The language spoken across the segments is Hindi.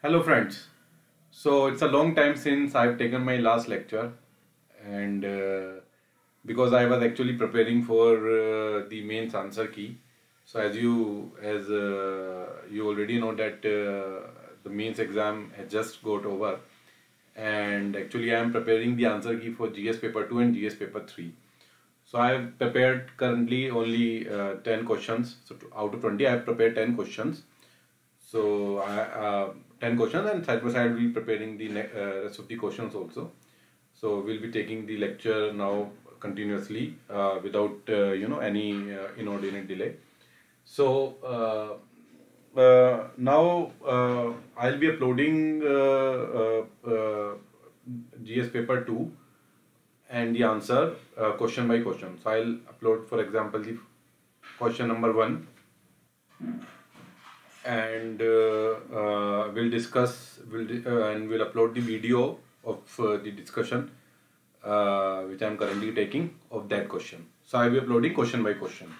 Hello friends. So it's a long time since I've taken my last lecture and because I was actually preparing for the mains answer key. So as you already know that the mains exam has just got over and actually I am preparing the answer key for GS paper 2 and GS paper 3. So I have prepared currently only 10 questions. So out of 20 I have prepared 10 questions. So 10 questions, and side by side we'll be preparing the rest of the questions also. So we'll be taking the lecture now continuously without any inordinate delay. So now I'll be uploading GS paper 2 and the answer question by question. So I'll upload, for example, the question number 1 and we'll discuss and we'll upload the video of the discussion which I'm currently taking of that question. So I'll be uploading question by question.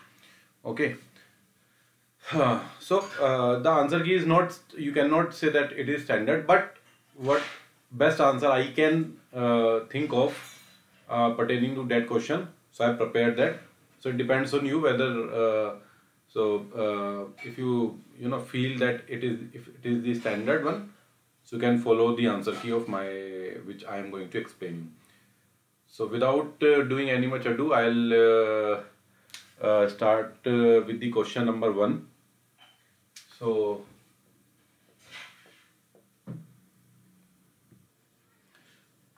Okay. So the answer key is not, you cannot say that it is standard, but what best answer I can think of pertaining to that question. So I prepared that. So it depends on you whether if you feel that if it is the standard one, so you can follow the answer key of which I am going to explain you. So without doing any much ado, I'll start with the question number 1. So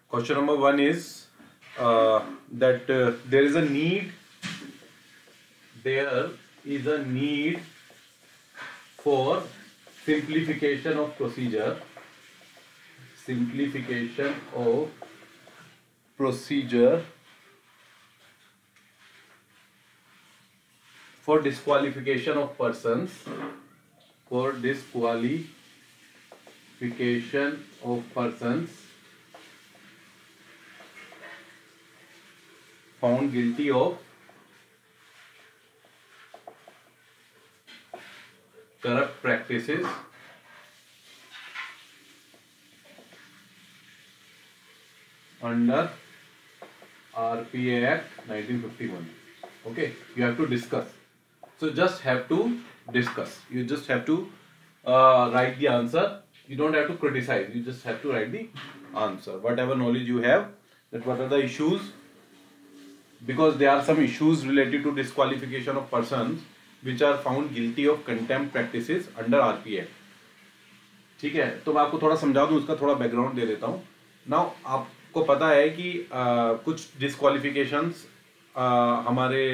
question number 1 is that there is a need for simplification of procedure for disqualification of persons found guilty of corrupt practices under RPA Act 1951. Okay, you have to discuss. So just have to discuss. You just have to write the answer. You don't have to criticize. You just have to write the answer. Whatever knowledge you have, that what are the issues, because there are some issues related to disqualification of persons which are found guilty of contempt practices under RPA. ठीक है, तो मैं आपको थोड़ा समझा दूं, उसका थोड़ा बैकग्राउंड दे देता हूं. नाउ आपको पता है कि कुछ डिस्क्वालिफिकेशंस हमारे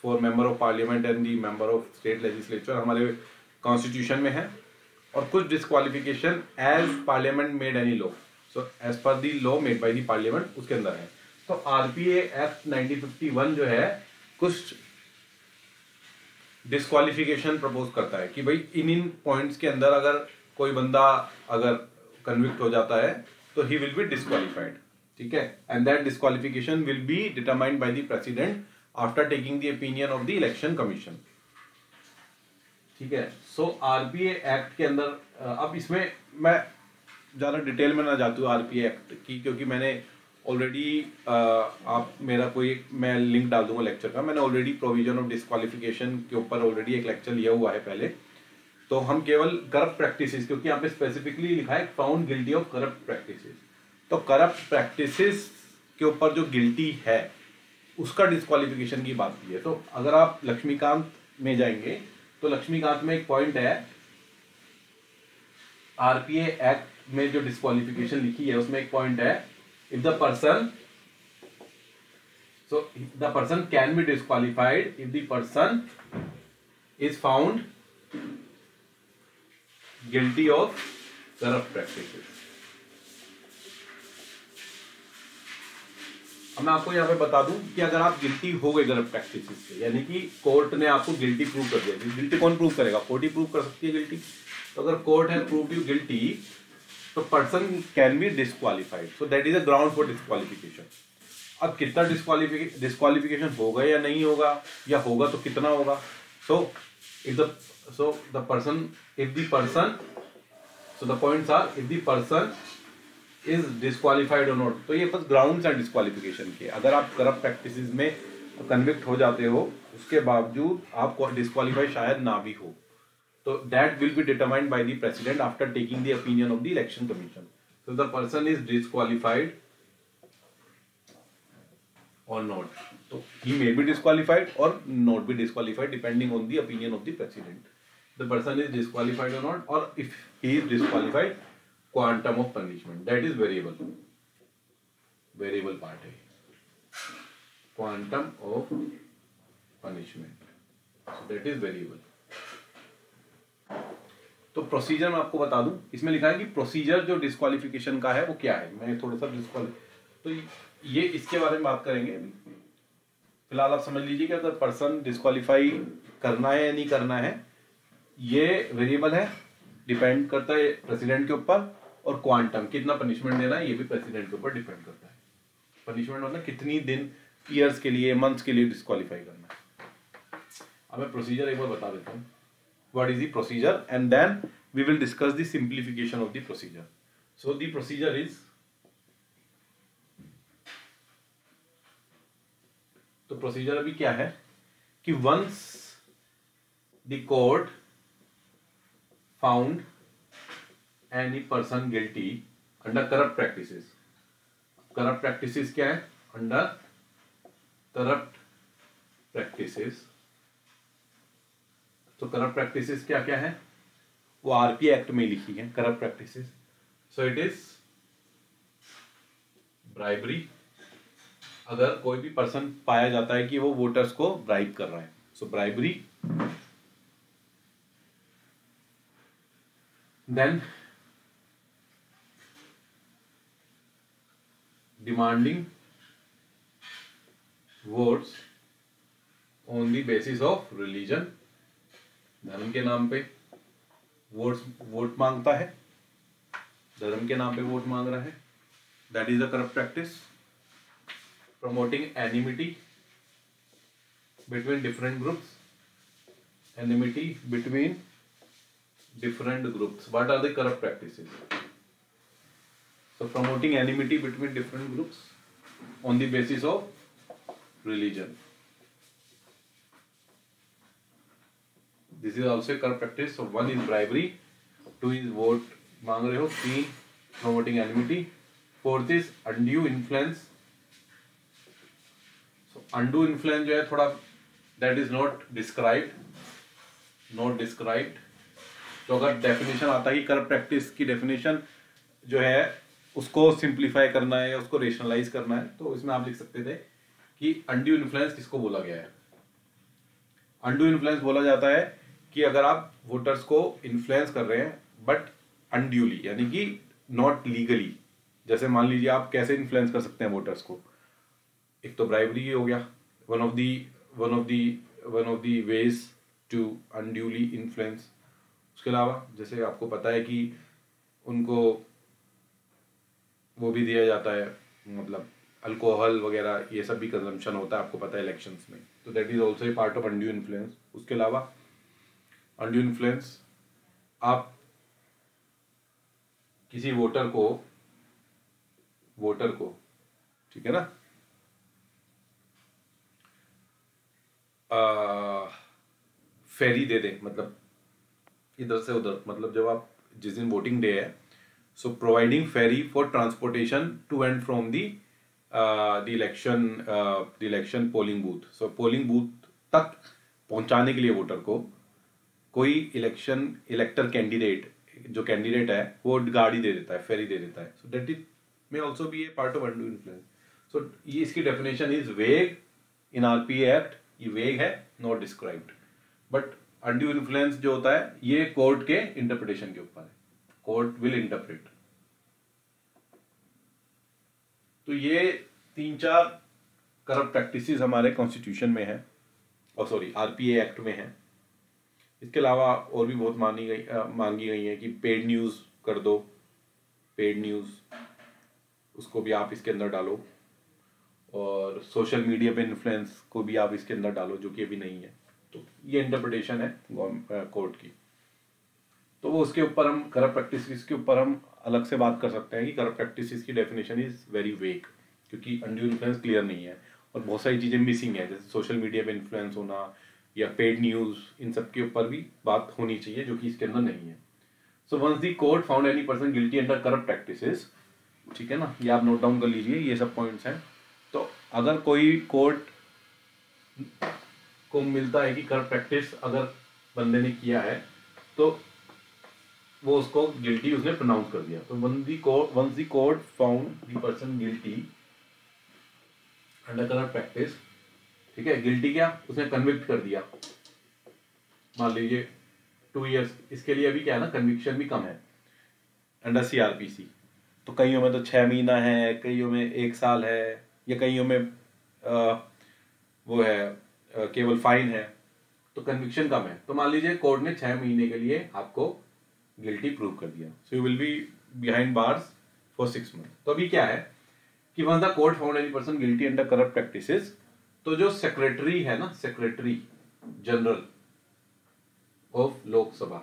for member of parliament and the member of state legislature हमारे कॉन्स्टिट्यूशन में है, और कुछ disqualification as parliament made any law, so as per the law made by the parliament उसके अंदर है. तो आरपीए एक्ट 1951 जो है कुछ डिस्क्वालिफिकेशन प्रपोज करता है कि भाई इन पॉइंट्स के अंदर अगर कोई बंदा अगर कन्विक्ट हो जाता है तो ही विल बी डिस्क्वालिफाइड. ठीक है, and that disqualification will be determined by the president after taking the opinion of the election commission. ठीक है, सो आरपीए एक्ट के अंदर अब इसमें मैं ज्यादा डिटेल में ना जाता हूँ आरपीए एक्ट की, क्योंकि मैंने ऑलरेडी आप मेरा मैं लिंक डाल दूंगा लेक्चर का. मैंने ऑलरेडी प्रोविजन ऑफ डिस्क्वालिफिकेशन के ऊपर ऑलरेडी एक लेक्चर लिया हुआ है पहले. तो हम केवल करप्ट प्रैक्टिसेस, क्योंकि यहाँ पे स्पेसिफिकली लिखा है found guilty of corrupt practices, तो करप्ट प्रैक्टिसेस के ऊपर जो गिल्टी है उसका डिस्क्वालिफिकेशन की बात की है. तो अगर आप लक्ष्मीकांत में जाएंगे तो लक्ष्मीकांत में एक पॉइंट है, आरपीए एक्ट में जो डिस्क्वालिफिकेशन लिखी है उसमें एक पॉइंट है, if the person can be disqualified if the person is found guilty of corrupt practices. अब मैं आपको यहाँ पे बता दूं कि अगर आप गिल्टी हो गए करप्ट प्रैक्टिसेस से, यानी कि कोर्ट ने आपको गिल्टी प्रूव कर दिया. गिल्टी कौन प्रूव करेगा? कोर्ट ही प्रूव कर सकती है गिल्टी. तो अगर court has proved you guilty, तो person can be disqualified. So that is a ground for disqualification. अब कितना डिस्क्वालिफिकेशन होगा या नहीं होगा, या होगा तो कितना होगा? सो if the person so the points are if the person is disqualified और नॉट। तो ये बस ग्राउंड्स हैं डिस्क्वालिफिकेशन के। अगर आप करप्ट प्रैक्टिसेस में कन्विक्ट हो जाते हो उसके बावजूद आप डिस्क्वालीफाई शायद ना भी हो, तो that will be determined by the president after taking the opinion of the election commission. So the person is disqualified or not, so he may be disqualified or not be disqualified depending on the opinion of the president. The person is disqualified or not, or if he is disqualified, quantum of punishment, that is variable part है, quantum of punishment, so that is variable. तो प्रोसीजर मैं आपको बता दूं, इसमें लिखा है कि प्रोसीजर जो डिस्क्वालिफिकेशन का है वो क्या है। मैं थोड़ा सा तो ये इसके बारे में बात करेंगे। फिलहाल आप समझ लीजिए कि अगर पर्सन डिस्क्वालीफाई करना है या नहीं करना है, ये वेरिएबल है, डिपेंड करता है प्रेसिडेंट के ऊपर, और क्वांटम कितना पनिशमेंट देना है ये भी प्रेसिडेंट के ऊपर डिपेंड करता है। पनिशमेंट मतलब कितनी दिन, ईयर्स के लिए, मंथ्स के लिए डिस्क्वालीफाई करना है। अब मैं प्रोसीजर एक बार बता देता हूँ, what is the procedure, and then we will discuss the simplification of the procedure. So the procedure is, तो प्रोसीजर अभी क्या है कि once the court found any person guilty under corrupt practices. Corrupt practices क्या है? Under corrupt practices. तो करप्ट प्रैक्टिसेस क्या क्या है वो आरपी एक्ट में लिखी है, corrupt practices. So it is bribery, अगर कोई भी पर्सन पाया जाता है कि वो वोटर्स को ब्राइब कर रहा है, so bribery. Then demanding votes on the basis of religion, धर्म के नाम पे वोट मांगता है, धर्म के नाम पे वोट मांग रहा है, that is a corrupt practice. Promoting enmity between different groups, enmity between different groups. What are the corrupt practices? So promoting enmity between different groups on the basis of religion. This is also a corrupt practice. So one is bribery, two is vote मांग रहे हो, three promoting enmity, fourth is undue influence. Undo influence जो है थोड़ा, दैट इज नॉट डिस्क्राइब्ड, तो अगर डेफिनेशन आता है करप्ट प्रैक्टिस की डेफिनेशन जो है उसको सिंप्लीफाई करना है या उसको रेशनलाइज करना है, तो इसमें आप लिख सकते थे कि अनड्यू इन्फ्लुएंस किसको बोला गया है। अनड्यू इन्फ्लुएंस बोला जाता है कि अगर आप वोटर्स को इन्फ्लुएंस कर रहे हैं बट अनड्यूली, यानी कि नॉट लीगली। जैसे मान लीजिए आप कैसे इन्फ्लुएंस कर सकते हैं वोटर्स को, एक तो ब्राइबरी हो गया, one of the ways to unduly influence. उसके अलावा जैसे आपको पता है कि उनको वो भी दिया जाता है, मतलब अल्कोहल वगैरह ये सब भी कंजम्पशन होता है, आपको पता है इलेक्शंस में, तो that is also a part of undue influence. उसके अलावा अनड्यू इन्फ्लुएंस, आप किसी वोटर को ठीक है ना, फेरी दे दे, मतलब इधर से उधर, मतलब जब आप जिस दिन वोटिंग डे है, so providing ferry for transportation to and from the election polling booth. So polling booth तक पहुंचाने के लिए वोटर को कोई इलेक्टर कैंडिडेट जो कैंडिडेट है वो गाड़ी दे देता है, फेरी दे देता है। So that is may also be a part of undue influence. So ये इसकी डेफिनेशन इज वेग इन आरपीए एक्ट, ये वेग है, not described. But undue influence जो होता है ये कोर्ट के इंटरप्रिटेशन के ऊपर है, कोर्ट विल इंटरप्रेट। तो ये 3-4 करप्ट प्रैक्टिसेस हमारे कॉन्स्टिट्यूशन में है, और सॉरी आरपीए एक्ट में है। इसके अलावा और भी बहुत मांगी गई है कि पेड न्यूज कर दो, पेड न्यूज उसको भी आप इसके अंदर डालो, और सोशल मीडिया पे इन्फ्लुएंस को भी आप इसके अंदर डालो, जो कि अभी नहीं है। तो ये इंटरप्रिटेशन है कोर्ट की। तो वो उसके ऊपर हम करप्ट प्रैक्टिसेस के ऊपर हम अलग से बात कर सकते हैं कि करप्ट प्रैक्टिसेस की डेफिनेशन इज वेरी वेग, क्योंकि अनड्यू इन्फ्लुएंस क्लियर नहीं है और बहुत सारी चीज़ें मिसिंग है, जैसे सोशल मीडिया पे इन्फ्लुएंस होना या पेड न्यूज़, इन सब के ऊपर भी बात होनी चाहिए जो कि इसके अंदर नहीं है। So once the court found any person guilty under corrupt practices, ठीक है ना, ये आप नोट डाउन कर लीजिए, ये सब पॉइंट्स हैं। तो अगर कोई कोर्ट को मिलता है कि करप्ट प्रैक्टिस अगर बंदे ने किया है तो वो उसको गिल्टी उसने प्रोनाउंस कर दिया। तो once the court found the person guilty under corrupt practice, ठीक है, गिल्टी क्या, उसने कन्विक्ट कर दिया, मान लीजिए 2 years, इसके लिए अभी क्या है ना, कन्विक्शन भी कम है अंडर CRPC। तो कईयों में तो 6 महीना है, कईयों में 1 साल है, या कईयों में वो है केवल फाइन है, तो कन्विक्शन कम है। तो मान लीजिए कोर्ट ने 6 महीने के लिए आपको गिल्टी प्रूव कर दिया, so you will be behind bars for 6 months। तो अभी क्या है कि once the court found any person guilty under corrupt practices, तो जो सेक्रेटरी है ना, सेक्रेटरी जनरल ऑफ लोकसभा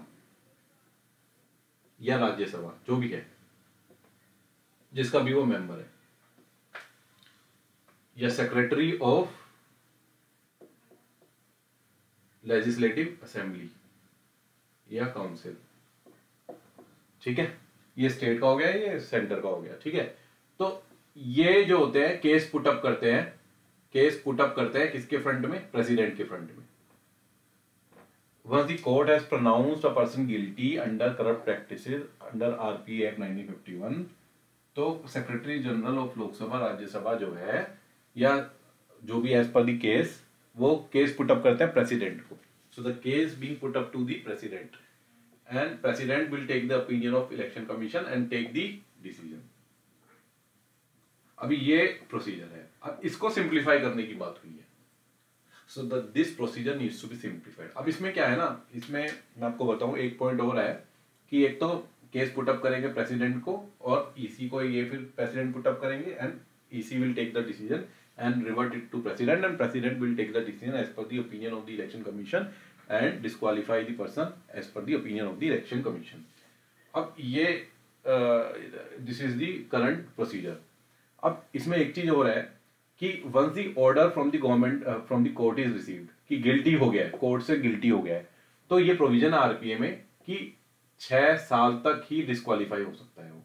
या राज्यसभा, जो भी है, जिसका भी वो मेंबर है, या सेक्रेटरी ऑफ लेजिस्लेटिव असेंबली या काउंसिल, ठीक है, ये स्टेट का हो गया, ये सेंटर का हो गया, ठीक है। तो ये जो होते हैं केस पुटअप करते हैं, केस पुटअप करते हैं किसके फ्रंट में, प्रेसिडेंट के फ्रंट में। Once the court has pronounced a person guilty under corrupt practices under RPA Act 1951, तो secretary general of Lok Sabha Rajya Sabha जो है, या जो भी एज पर द केस, वो केस पुटअप करते हैं प्रेसिडेंट को। So the case being put up to the president and president will take the opinion of election commission and take the decision. अभी ये प्रोसीजर है। अब इसको सिंप्लीफाई करने की बात हुई है, so this procedure needs to be simplified. अब इसमें क्या है ना, इसमें मैं आपको बताऊं, एक पॉइंट और है कि एक तो केस पुटअप करेंगे प्रेसिडेंट को और ईसी को, ये फिर प्रेसिडेंट पुटअप करेंगे and EC will take the decision and revert it to president and president will take the decision as per the opinion of the election commission and disqualify the person as per the opinion of the election commission. अब ये this is the current procedure. अब इसमें एक चीज और है कि once the order from the government from the court is received, कि गिल्टी हो गया है, कोर्ट से गिल्टी हो गया है, तो ये प्रोविजन है आरपीए में कि 6 साल तक ही डिस्क्वालीफाई हो सकता है वो,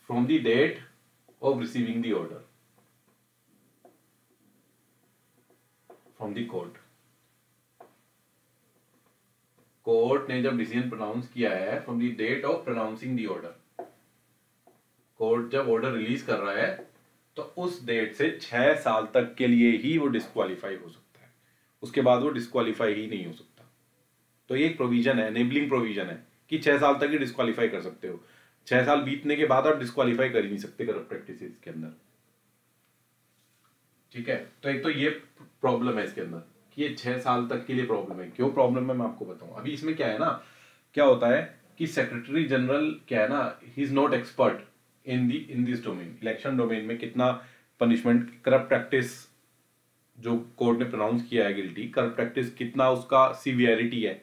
from the date of receiving the order from the court. Court ने जब डिसीजन प्रोनाउंस किया है, from the date of pronouncing the order, court जब ऑर्डर रिलीज कर रहा है तो उस डेट से 6 साल तक के लिए ही वो डिस्क्वालीफाई हो सकता है, उसके बाद वो डिस्क्वालीफाई ही नहीं हो सकता। तो ये एक प्रोविजन है, एनेबलिंग प्रोविजन है कि 6 साल तक ही डिस्क्वालीफाई कर सकते हो। 6 साल बीतने के बाद आप डिस्क्वालीफाई कर ही नहीं सकते करप्ट प्रैक्टिसेस के अंदर, ठीक है। तो एक तो ये प्रॉब्लम है इसके अंदर कि ये 6 साल तक के लिए प्रॉब्लम है। क्यों प्रॉब्लम है मैं आपको बताऊं। अभी इसमें क्या है ना, क्या होता है कि सेक्रेटरी जनरल क्या है ना, he is not expert in this domain, election domain में कितना पनिशमेंट, करप्ट प्रैक्टिस जो कोर्ट ने प्रोनाउंस किया है गिल्टी, करप्ट प्रैक्टिस कितना उसका सीवियरिटी है,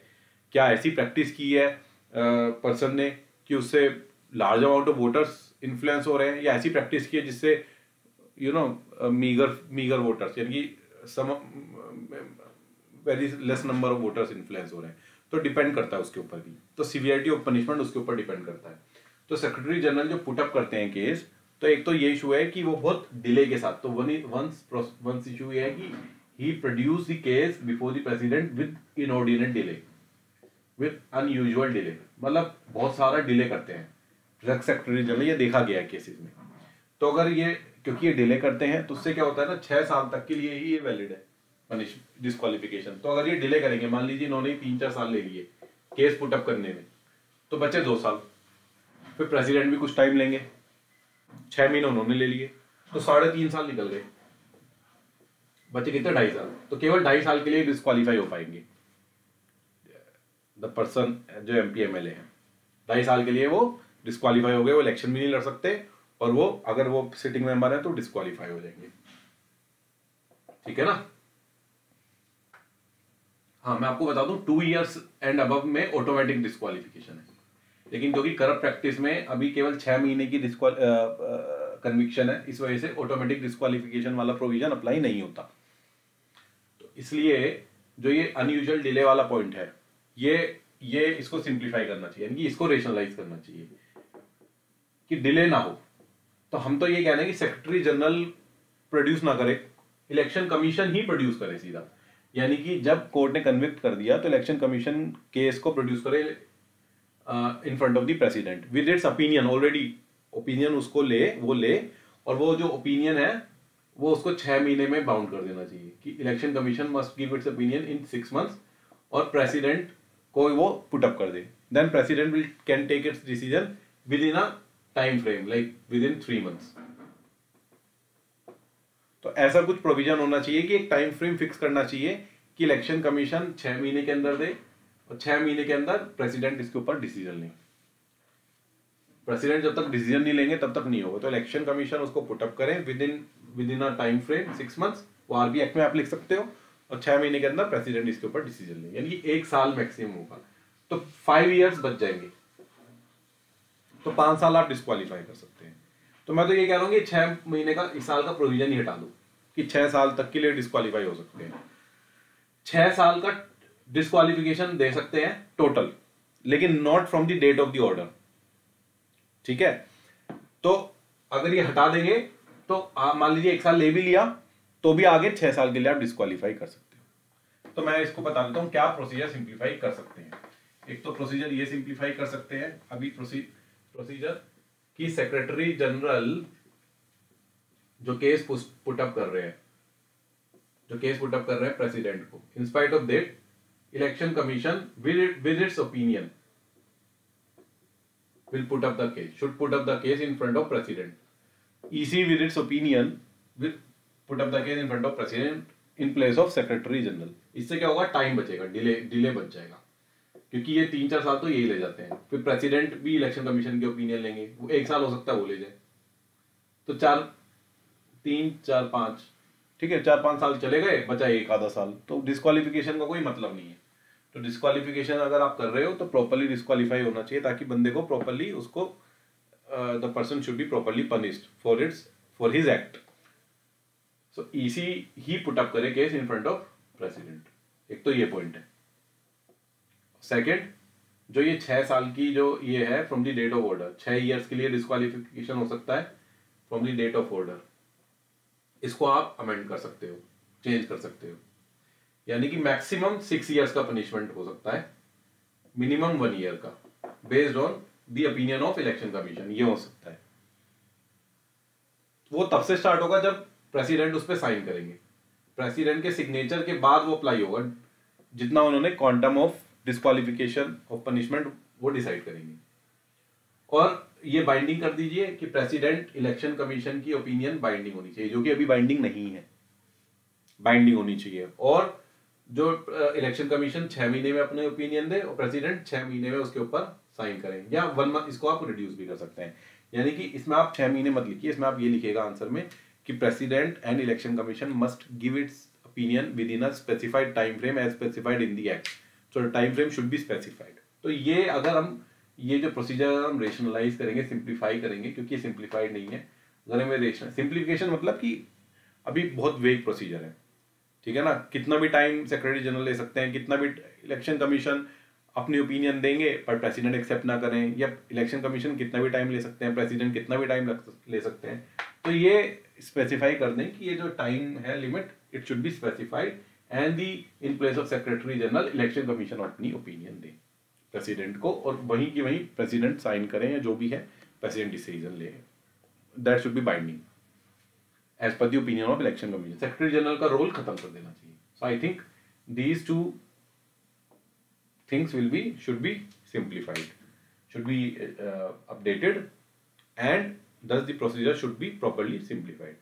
क्या ऐसी प्रैक्टिस की है पर्सन ने कि उससे large amount of voters influence हो रहे हैं, या ऐसी प्रैक्टिस की है जिससे यू नो मीगर वोटर्स, यानी कि some very less number of voters influence हो रहे हैं। तो डिपेंड करता है उसके ऊपर भी, तो सीवियरिटी ऑफ पनिशमेंट उसके ऊपर डिपेंड करता है। तो सेक्रेटरी जनरल जो पुटअप करते हैं केस, तो एक तो ये इशू है कि वो बहुत डिले के साथ, तो वंस इशू ये है कि he produce the case before the president with inordinate delay, with unusual delay, मतलब बहुत सारा डिले करते हैं सेक्रेटरी जनरल, ये देखा गया है केसेस में। तो अगर ये, क्योंकि ये डिले करते हैं तो उससे क्या होता है ना, 6 साल तक के लिए ही ये वैलिड है डिस्क्वालिफिकेशन। तो अगर ये डिले करेंगे, मान लीजिए इन्होंने 3-4 साल ले लिए केस पुटअप करने में, तो बचे 2 साल, फिर प्रेसिडेंट भी कुछ टाइम लेंगे, 6 महीने उन्होंने ले लिए, तो 3.5 साल निकल गए, बचे कितने, 2.5 साल। तो केवल 2.5 साल के लिए डिस्क्वालीफाई हो पाएंगे द पर्सन जो एमपी एमएलए है, 2.5 साल के लिए वो डिस्क्वालीफाई हो गए, वो इलेक्शन भी नहीं लड़ सकते, और वो अगर वो सिटिंग मेंबर है तो डिस्क्वालीफाई हो जाएंगे, ठीक है ना। हाँ मैं आपको बता दूं 2 years एंड अबव में ऑटोमेटिक डिस्क्वालिफिकेशन है, लेकिन क्योंकि करप्ट प्रैक्टिस में अभी केवल 6 महीने की कन्विक्शन है, इस वजह से ऑटोमेटिक डिस्क्वालिफिकेशन वाला प्रोविजन अप्लाई नहीं होता। तो इसलिए जो ये अनयूजुअल डिले वाला पॉइंट है, ये इसको सिंप्लीफाई करना चाहिए, यानी कि इसको रेशनलाइज करना चाहिए कि डिले ना हो। तो हम तो ये कह रहे हैं कि सेक्रेटरी जनरल प्रोड्यूस ना करे, इलेक्शन कमीशन ही प्रोड्यूस करे सीधा, यानी कि जब कोर्ट ने कन्विक्ट कर दिया तो इलेक्शन कमीशन केस को प्रोड्यूस करे इन front of the president with its opinion, already opinion उसको ले और वो जो ओपिनियन है वो उसको 6 महीने में बाउंड कर देना चाहिए कि election commission must give its opinion in 6 months और प्रेसिडेंट को वो पुट अप कर दे, then president will can take its decision within a time frame like within 3 months। तो ऐसा कुछ प्रोविजन होना चाहिए कि एक टाइम फ्रेम फिक्स करना चाहिए कि इलेक्शन कमीशन 6 महीने के अंदर दे और 6 महीने के अंदर प्रेसिडेंट इसके ऊपर डिसीजन ले। प्रेसिडेंट जब तक डिसीजन नहीं लेंगे तब तक नहीं होगा, तो इलेक्शन कमीशन उसको पुटअप करें with in a time frame 6 months, वो आरबी एक्ट में आप लिख सकते हो, और 6 महीने के अंदर प्रेसिडेंट इसके ऊपर डिसीजन ले, यानी कि 1 साल मैक्सिमम होगा, तो 5 years बच जाएंगे, तो 5 साल आप डिस्क्वालीफाई कर सकते हैं। तो मैं तो ये कह रहा हूँ कि 6 महीने का इस साल का प्रोविजन ही हटा दो कि 6 साल तक के लिए डिस्क्वालीफाई हो सकते हैं। 6 साल का डिस्क्वालिफिकेशन दे सकते हैं टोटल, लेकिन not from the date of the order, ठीक है। तो अगर ये हटा देंगे तो मान लीजिए 1 साल ले भी लिया तो भी आगे 6 साल के लिए आप डिस्क्वालीफाई कर सकते हो। तो मैं इसको बता देता हूं क्या प्रोसीजर सिंप्लीफाई कर सकते हैं। एक तो प्रोसीजर ये सिंप्लीफाई कर सकते हैं अभी प्रोसीजर कि सेक्रेटरी जनरल जो केस पुटअप कर रहे हैं प्रेसिडेंट को, in spite of that election commission with its opinion will put up the case, should put up the case in front of president. EC with its opinion will put up the case in front of president in place of secretary general. इससे क्या होगा, टाइम बचेगा, डिले बच जाएगा, क्योंकि ये 3-4 साल तो यही ले जाते हैं। फिर प्रेसिडेंट भी इलेक्शन कमीशन के ओपिनियन लेंगे, वो 1 साल हो सकता है वो ले जाए, तो 3-4-5 ठीक है, 4-5 साल चले गए, बचा 1 आधा साल, तो डिस्क्वालिफिकेशन का कोई मतलब नहीं है। तो डिस्क्वालिफिकेशन अगर आप कर रहे हो तो प्रॉपर्ली डिस्क्वालीफाई होना चाहिए, ताकि बंदे को प्रॉपर्ली उसको the person should be properly punished for his act. So EC he put up करे case in front of president. एक तो ये पॉइंट है। सेकंड, जो ये 6 साल की जो ये है from the date of order, 6 years के लिए डिस्क्वालिफिकेशन हो सकता है from the date of order, इसको आप अमेंड कर सकते हो, चेंज कर सकते हो, यानी कि मैक्सिमम 6 years का पनिशमेंट हो सकता है, मिनिमम 1 year का, based on the opinion of election commission, ये हो सकता है। वो तब से स्टार्ट होगा जब प्रेसिडेंट उस पर साइन करेंगे, प्रेसिडेंट के सिग्नेचर के बाद वो अप्लाई होगा, जितना उन्होंने quantum of disqualification of punishment वो डिसाइड करेंगे। और ये बाइंडिंग कर दीजिए कि प्रेसिडेंट इलेक्शन कमीशन की ओपिनियन बाइंडिंग होनी चाहिए, जो कि अभी बाइंडिंग नहीं है, बाइंडिंग होनी चाहिए। और जो इलेक्शन कमीशन 6 महीने में अपने ओपिनियन दे और प्रेसिडेंट 6 महीने में उसके ऊपर साइन करें, या 1 month, इसको आप रिड्यूस भी कर सकते हैं। यानी कि इसमें आप 6 महीने मत लिखिए, इसमें आप ये लिखिएगा आंसर में कि president and election commission must give its opinion within a specified time frame as specified in the act, so time frame should be specified. तो ये अगर हम ये जो प्रोसीजर हम रेशनलाइज करेंगे, सिंप्लीफाई करेंगे, क्योंकि ये सिंप्लीफाइड नहीं है, अगर हमें रेशनल सिंप्लीफिकेशन मतलब कि अभी बहुत वेग प्रोसीजर है, ठीक है ना, कितना भी टाइम सेक्रेटरी जनरल ले सकते हैं, कितना भी इलेक्शन कमीशन अपनी ओपिनियन देंगे पर प्रेसिडेंट एक्सेप्ट ना करें, या इलेक्शन कमीशन कितना भी टाइम ले सकते हैं, प्रेसिडेंट कितना भी टाइम ले सकते हैं। तो ये स्पेसिफाई कर दें कि ये जो टाइम है limit, it should be specified and the in place of secretary general election commission अपनी ओपिनियन दे प्रेसिडेंट को, और वहीं की वहीं प्रेसिडेंट साइन करें, या जो भी है प्रेसिडेंट डिसीजन ले, that should be binding as per the opinion of election commission. Secretary general का रोल खत्म कर देना चाहिए। So I think these 2 things should be simplified, should be updated, and thus the procedure should be properly simplified.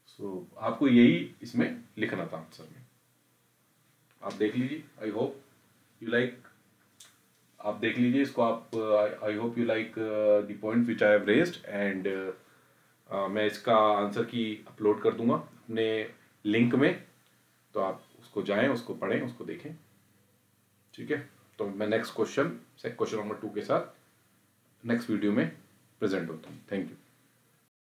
So आपको यही इसमें लिखना था आंसर में, आप देख लीजिए। आई होप यू लाइक, आप देख लीजिए इसको, आप I hope you like the point which I have raised, and मैं इसका आंसर की अपलोड कर दूंगा अपने लिंक में, तो आप उसको उसको जाएं, उसको पढ़ें, उसको देखें। ठीक है, तो मैं नेक्स्ट क्वेश्चन नंबर 2 के साथ नेक्स्ट वीडियो में प्रेजेंट होता हूँ। Thank you.